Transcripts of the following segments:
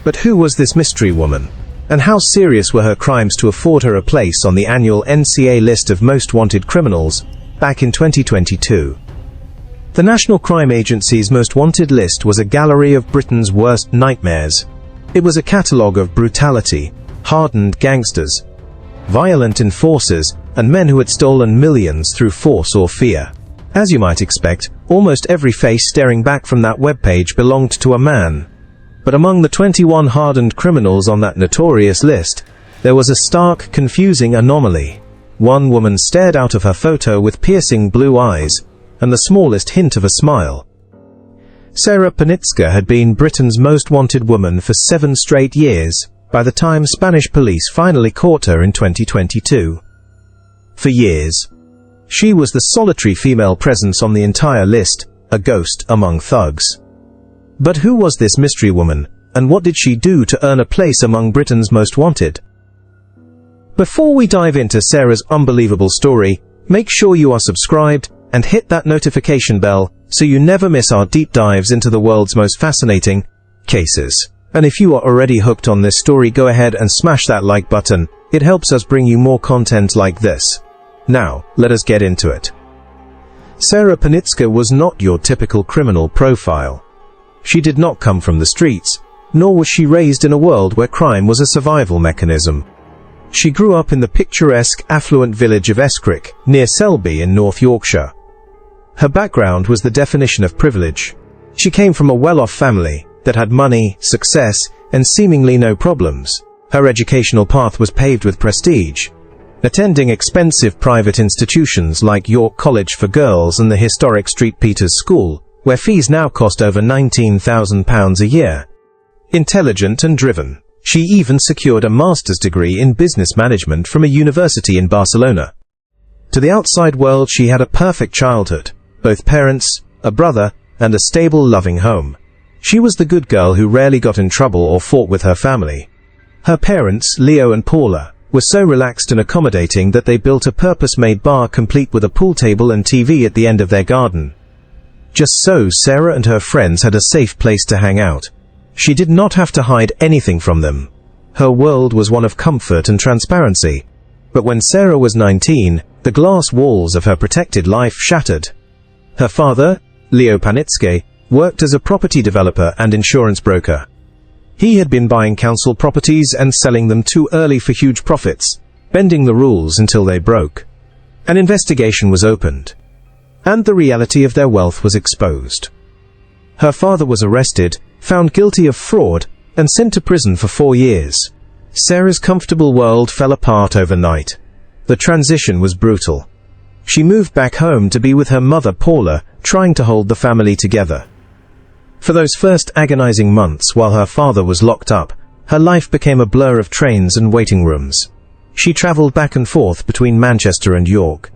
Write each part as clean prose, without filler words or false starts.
But who was this mystery woman? And how serious were her crimes to afford her a place on the annual NCA list of most wanted criminals back in 2022? The National Crime Agency's Most Wanted list was a gallery of Britain's worst nightmares. It was a catalogue of brutality, hardened gangsters, violent enforcers, and men who had stolen millions through force or fear. As you might expect, almost every face staring back from that webpage belonged to a man. But among the 21 hardened criminals on that notorious list, there was a stark, confusing anomaly. One woman stared out of her photo with piercing blue eyes, and the smallest hint of a smile. Sarah Panitzke had been Britain's most wanted woman for 7 straight years, by the time Spanish police finally caught her in 2022. For years, she was the solitary female presence on the entire list, a ghost among thugs. But who was this mystery woman, and what did she do to earn a place among Britain's most wanted? Before we dive into Sarah's unbelievable story, make sure you are subscribed and hit that notification bell so you never miss our deep dives into the world's most fascinating cases. And if you are already hooked on this story, go ahead and smash that like button. It helps us bring you more content like this. Now, let us get into it. Sarah Panitzke was not your typical criminal profile. She did not come from the streets, nor was she raised in a world where crime was a survival mechanism. She grew up in the picturesque, affluent village of Escrick, near Selby in North Yorkshire. Her background was the definition of privilege. She came from a well-off family that had money, success, and seemingly no problems. Her educational path was paved with prestige, attending expensive private institutions like York College for Girls and the historic St Peter's School, where fees now cost over £19,000 a year. Intelligent and driven, she even secured a master's degree in business management from a university in Barcelona. To the outside world, she had a perfect childhood, both parents, a brother, and a stable, loving home. She was the good girl who rarely got in trouble or fought with her family. Her parents, Leo and Paula, were so relaxed and accommodating that they built a purpose-made bar complete with a pool table and TV at the end of their garden. Just so Sarah and her friends had a safe place to hang out. She did not have to hide anything from them. Her world was one of comfort and transparency. But when Sarah was 19, the glass walls of her protected life shattered. Her father, Leo Panitzke, worked as a property developer and insurance broker. He had been buying council properties and selling them too early for huge profits, bending the rules until they broke. An investigation was opened, and the reality of their wealth was exposed. Her father was arrested, found guilty of fraud, and sent to prison for 4 years. Sarah's comfortable world fell apart overnight. The transition was brutal. She moved back home to be with her mother Paula, trying to hold the family together. For those first agonizing months while her father was locked up, her life became a blur of trains and waiting rooms. She traveled back and forth between Manchester and York,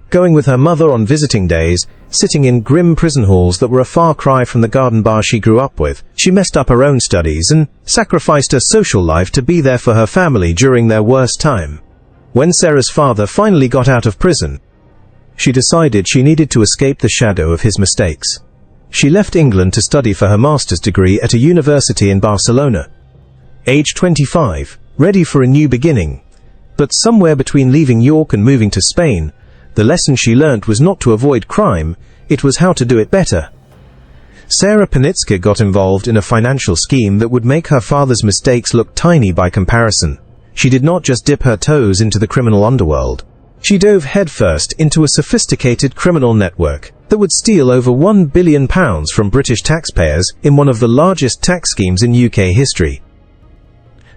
going with her mother on visiting days, sitting in grim prison halls that were a far cry from the garden bar she grew up with. She messed up her own studies and sacrificed her social life to be there for her family during their worst time. When Sarah's father finally got out of prison, she decided she needed to escape the shadow of his mistakes. She left England to study for her master's degree at a university in Barcelona. Age 25, ready for a new beginning. But somewhere between leaving York and moving to Spain, the lesson she learnt was not to avoid crime, it was how to do it better. Sarah Panitzke got involved in a financial scheme that would make her father's mistakes look tiny by comparison. She did not just dip her toes into the criminal underworld. She dove headfirst into a sophisticated criminal network that would steal over £1 billion from British taxpayers in one of the largest tax schemes in UK history.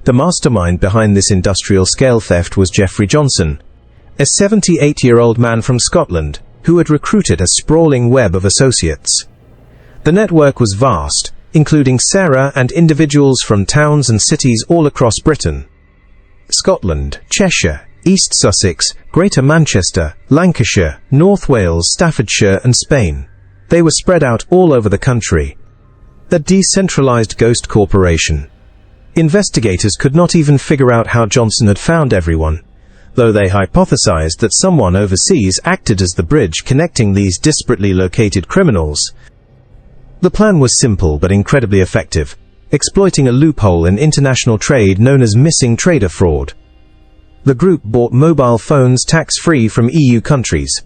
The mastermind behind this industrial-scale theft was Geoffrey Johnson, a 78-year-old man from Scotland who had recruited a sprawling web of associates. The network was vast, including Sarah and individuals from towns and cities all across Britain. Scotland, Cheshire, East Sussex, Greater Manchester, Lancashire, North Wales, Staffordshire and Spain. They were spread out all over the country. A decentralized ghost corporation. Investigators could not even figure out how Johnson had found everyone, though they hypothesized that someone overseas acted as the bridge connecting these disparately located criminals. The plan was simple but incredibly effective. exploiting a loophole in international trade known as missing trader fraud. The group bought mobile phones tax-free from EU countries,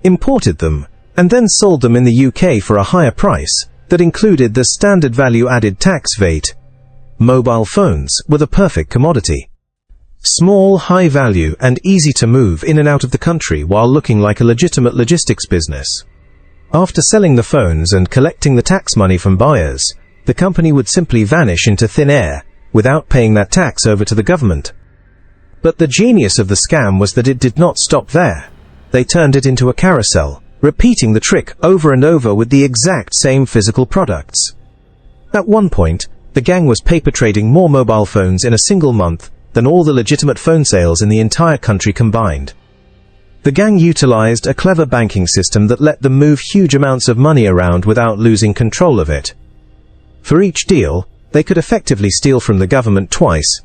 imported them, and then sold them in the UK for a higher price that included the standard value-added tax VAT. Mobile phones were the perfect commodity. Small, high value, and easy to move in and out of the country while looking like a legitimate logistics business. After selling the phones and collecting the tax money from buyers, the company would simply vanish into thin air without paying that tax over to the government. But the genius of the scam was that it did not stop there. They turned it into a carousel, repeating the trick over and over with the exact same physical products. At one point, the gang was paper trading more mobile phones in a single month than all the legitimate phone sales in the entire country combined. The gang utilized a clever banking system that let them move huge amounts of money around without losing control of it. For each deal, they could effectively steal from the government twice.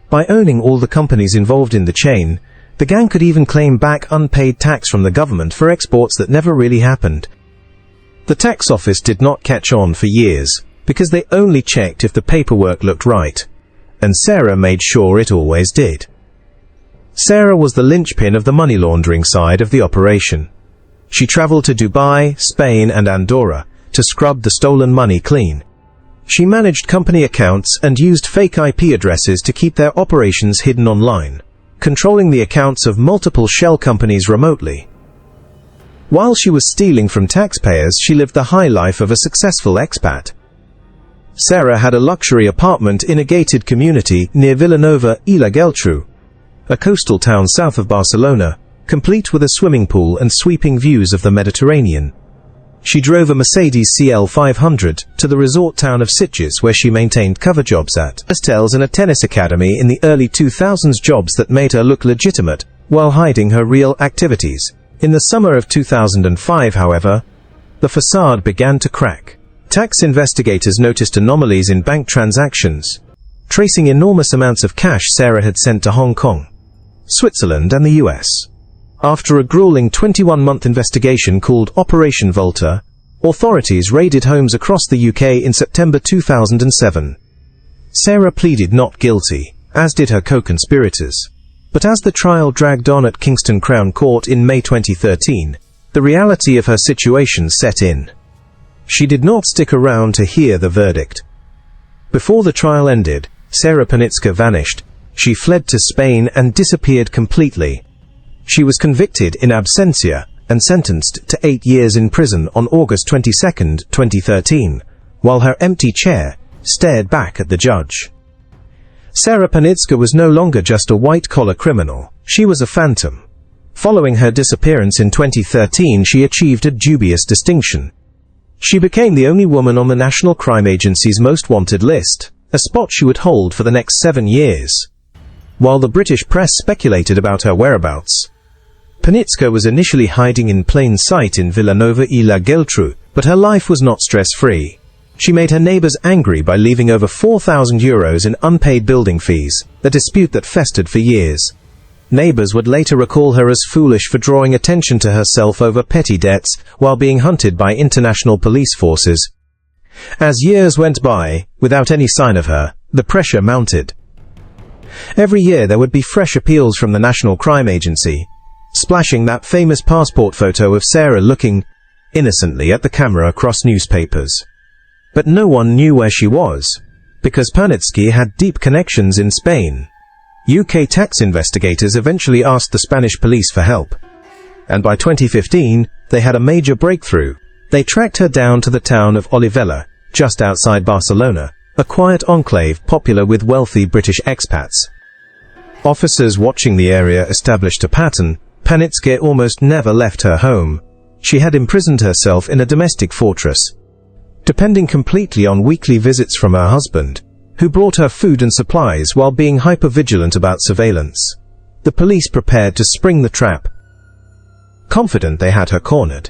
By owning all the companies involved in the chain, the gang could even claim back unpaid tax from the government for exports that never really happened. The tax office did not catch on for years, because they only checked if the paperwork looked right, and Sarah made sure it always did. Sarah was the linchpin of the money laundering side of the operation. She traveled to Dubai, Spain, and Andorra to scrub the stolen money clean. She managed company accounts and used fake IP addresses to keep their operations hidden online, controlling the accounts of multiple shell companies remotely. While she was stealing from taxpayers, she lived the high life of a successful expat. Sarah had a luxury apartment in a gated community near Vilanova i la Geltrú, a coastal town south of Barcelona, complete with a swimming pool and sweeping views of the Mediterranean. She drove a Mercedes CL 500 to the resort town of Sitges, where she maintained cover jobs at hostels and a tennis academy in the early 2000s, jobs that made her look legitimate while hiding her real activities. In the summer of 2005, however, the facade began to crack. Tax investigators noticed anomalies in bank transactions, tracing enormous amounts of cash Sarah had sent to Hong Kong, Switzerland, and the US. After a grueling 21-month investigation called Operation Volta, authorities raided homes across the UK in September 2007. Sarah pleaded not guilty, as did her co-conspirators. But as the trial dragged on at Kingston Crown Court in May 2013, the reality of her situation set in. She did not stick around to hear the verdict. Before the trial ended, Sarah Panitzke vanished. She fled to Spain and disappeared completely. She was convicted in absentia and sentenced to 8 years in prison on August 22, 2013, while her empty chair stared back at the judge. Sarah Panitzke was no longer just a white-collar criminal. She was a phantom. Following her disappearance in 2013, she achieved a dubious distinction. She became the only woman on the National Crime Agency's most wanted list, a spot she would hold for the next 7 years. While the British press speculated about her whereabouts, Panitzke was initially hiding in plain sight in Vilanova i la Geltrú, but her life was not stress-free. She made her neighbours angry by leaving over €4,000 in unpaid building fees, a dispute that festered for years. Neighbours would later recall her as foolish for drawing attention to herself over petty debts while being hunted by international police forces. As years went by, without any sign of her, the pressure mounted. Every year there would be fresh appeals from the National Crime Agency, splashing that famous passport photo of Sarah looking innocently at the camera across newspapers. But no one knew where she was, because Panitzke had deep connections in Spain. UK tax investigators eventually asked the Spanish police for help, and by 2015, they had a major breakthrough. They tracked her down to the town of Olivella, just outside Barcelona, a quiet enclave popular with wealthy British expats. Officers watching the area established a pattern. Panitzke almost never left her home. She had imprisoned herself in a domestic fortress, depending completely on weekly visits from her husband, who brought her food and supplies while being hyper-vigilant about surveillance. The police prepared to spring the trap, confident they had her cornered.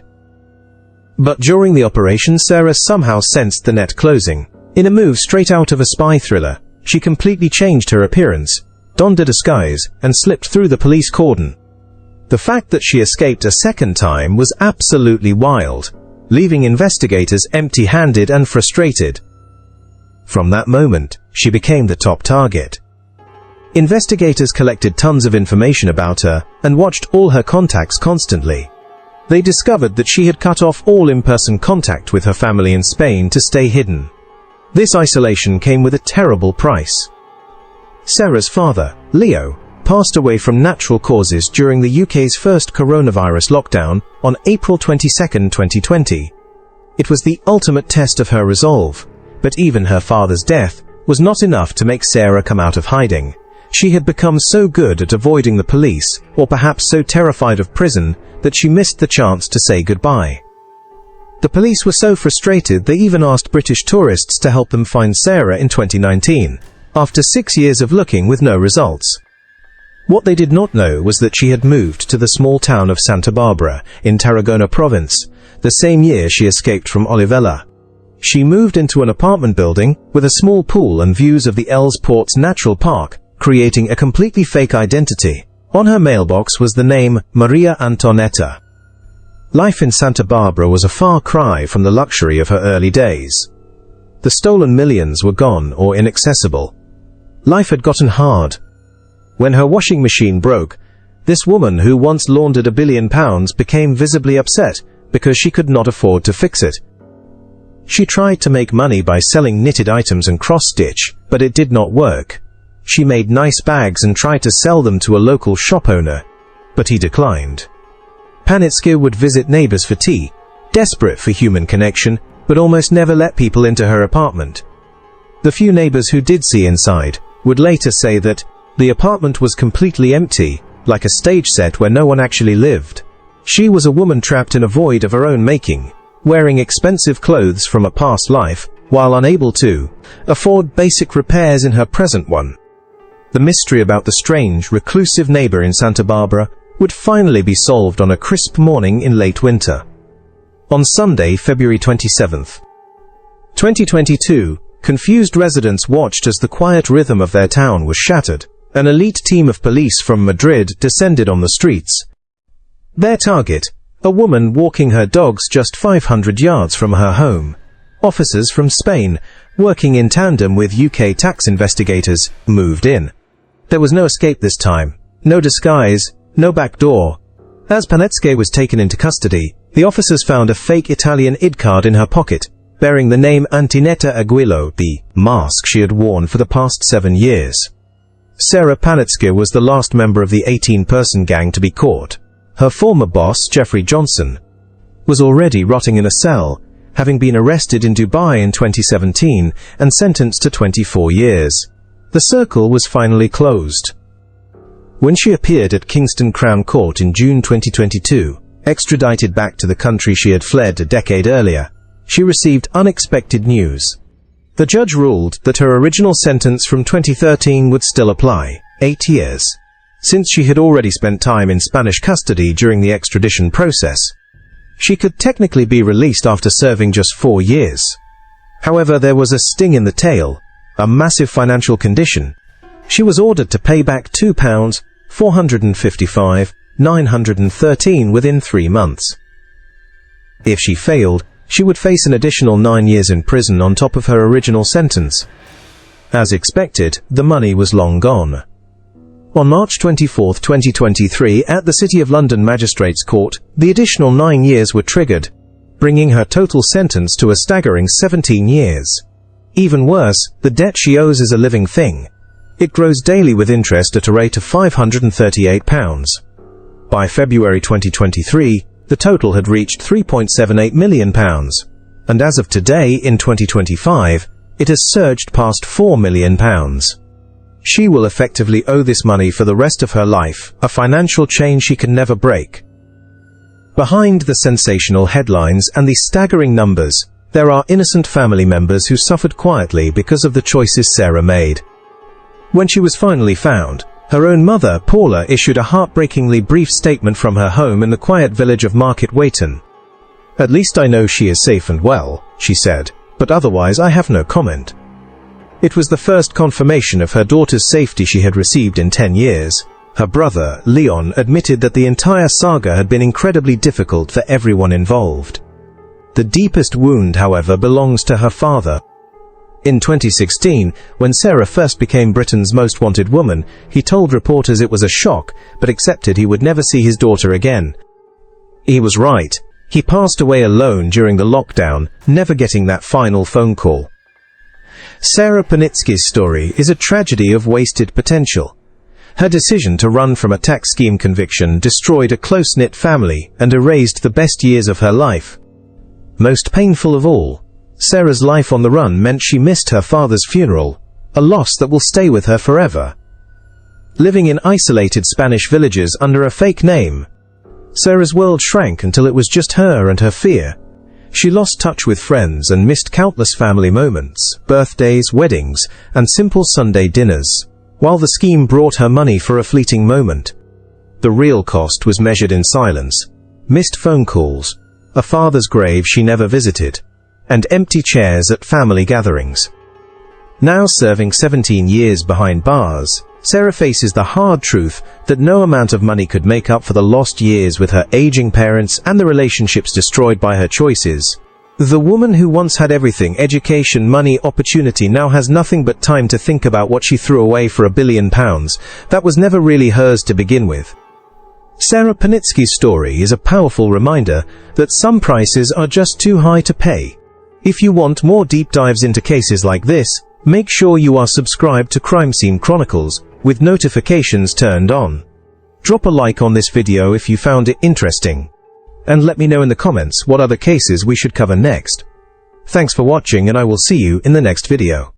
But during the operation, Sarah somehow sensed the net closing. In a move straight out of a spy thriller, she completely changed her appearance, donned a disguise, and slipped through the police cordon. The fact that she escaped a second time was absolutely wild, leaving investigators empty-handed and frustrated. From that moment, she became the top target. Investigators collected tons of information about her and watched all her contacts constantly. They discovered that she had cut off all in-person contact with her family in Spain to stay hidden. This isolation came with a terrible price. Sarah's father, Leo, passed away from natural causes during the UK's first coronavirus lockdown on April 22, 2020. It was the ultimate test of her resolve, but even her father's death was not enough to make Sarah come out of hiding. She had become so good at avoiding the police, or perhaps so terrified of prison, that she missed the chance to say goodbye. The police were so frustrated they even asked British tourists to help them find Sarah in 2019, after 6 years of looking with no results. What they did not know was that she had moved to the small town of Santa Barbara, in Tarragona province, the same year she escaped from Olivella. She moved into an apartment building with a small pool and views of the Els Ports Natural Park, creating a completely fake identity. On her mailbox was the name Maria Antoneta. Life in Santa Barbara was a far cry from the luxury of her early days. The stolen millions were gone or inaccessible. Life had gotten hard. When her washing machine broke, this woman who once laundered £1 billion became visibly upset because she could not afford to fix it. She tried to make money by selling knitted items and cross-stitch, but it did not work. She made nice bags and tried to sell them to a local shop owner, but he declined. Panitzke would visit neighbors for tea, desperate for human connection, but almost never let people into her apartment. The few neighbors who did see inside would later say that the apartment was completely empty, like a stage set where no one actually lived. She was a woman trapped in a void of her own making, wearing expensive clothes from a past life, while unable to afford basic repairs in her present one. The mystery about the strange, reclusive neighbor in Santa Barbara would finally be solved on a crisp morning in late winter. On Sunday, February 27, 2022, confused residents watched as the quiet rhythm of their town was shattered. An elite team of police from Madrid descended on the streets. Their target, a woman walking her dogs just 500 yards from her home. Officers from Spain, working in tandem with UK tax investigators, moved in. There was no escape this time, no disguise, no back door. As Panitzke was taken into custody, the officers found a fake Italian ID card in her pocket, bearing the name Antoneta Aguilo, the mask she had worn for the past 7 years. Sarah Panitzke was the last member of the 18-person gang to be caught. Her former boss, Jeffrey Johnson, was already rotting in a cell, having been arrested in Dubai in 2017 and sentenced to 24 years. The circle was finally closed. When she appeared at Kingston Crown Court in June 2022, extradited back to the country she had fled a decade earlier, she received unexpected news. The judge ruled that her original sentence from 2013 would still apply, 8 years. Since she had already spent time in Spanish custody during the extradition process, she could technically be released after serving just 4 years. However, there was a sting in the tail, a massive financial condition. She was ordered to pay back £2,455,913 within 3 months. If she failed, she would face an additional 9 years in prison on top of her original sentence. As expected, the money was long gone. On March 24, 2023, at the City of London Magistrates Court, the additional 9 years were triggered, bringing her total sentence to a staggering 17 years. Even worse, the debt she owes is a living thing. It grows daily with interest at a rate of £538. By February 2023, the total had reached £3.78 million, and as of today, in 2025, it has surged past £4 million. She will effectively owe this money for the rest of her life, a financial chain she can never break. Behind the sensational headlines and the staggering numbers, there are innocent family members who suffered quietly because of the choices Sarah made. When she was finally found, her own mother, Paula, issued a heartbreakingly brief statement from her home in the quiet village of Market Weighton. "At least I know she is safe and well," she said, "but otherwise I have no comment." It was the first confirmation of her daughter's safety she had received in 10 years. Her brother, Leon, admitted that the entire saga had been incredibly difficult for everyone involved. The deepest wound, however, belongs to her father. In 2016, when Sarah first became Britain's most wanted woman, he told reporters it was a shock, but accepted he would never see his daughter again. He was right. He passed away alone during the lockdown, never getting that final phone call. Sarah Panitzke's story is a tragedy of wasted potential. Her decision to run from a tax scheme conviction destroyed a close-knit family and erased the best years of her life. Most painful of all, Sarah's life on the run meant she missed her father's funeral, a loss that will stay with her forever. Living in isolated Spanish villages under a fake name, Sarah's world shrank until it was just her and her fear. She lost touch with friends and missed countless family moments, birthdays, weddings, and simple Sunday dinners, while the scheme brought her money for a fleeting moment. The real cost was measured in silence, missed phone calls, a father's grave she never visited, and empty chairs at family gatherings. Now serving 17 years behind bars, Sarah faces the hard truth that no amount of money could make up for the lost years with her aging parents and the relationships destroyed by her choices. The woman who once had everything, education, money, opportunity, now has nothing but time to think about what she threw away for £1 billion that was never really hers to begin with. Sarah Panitzke's story is a powerful reminder that some prices are just too high to pay. If you want more deep dives into cases like this, make sure you are subscribed to Crime Scene Chronicles with notifications turned on. Drop a like on this video if you found it interesting, and let me know in the comments what other cases we should cover next. Thanks for watching, and I will see you in the next video.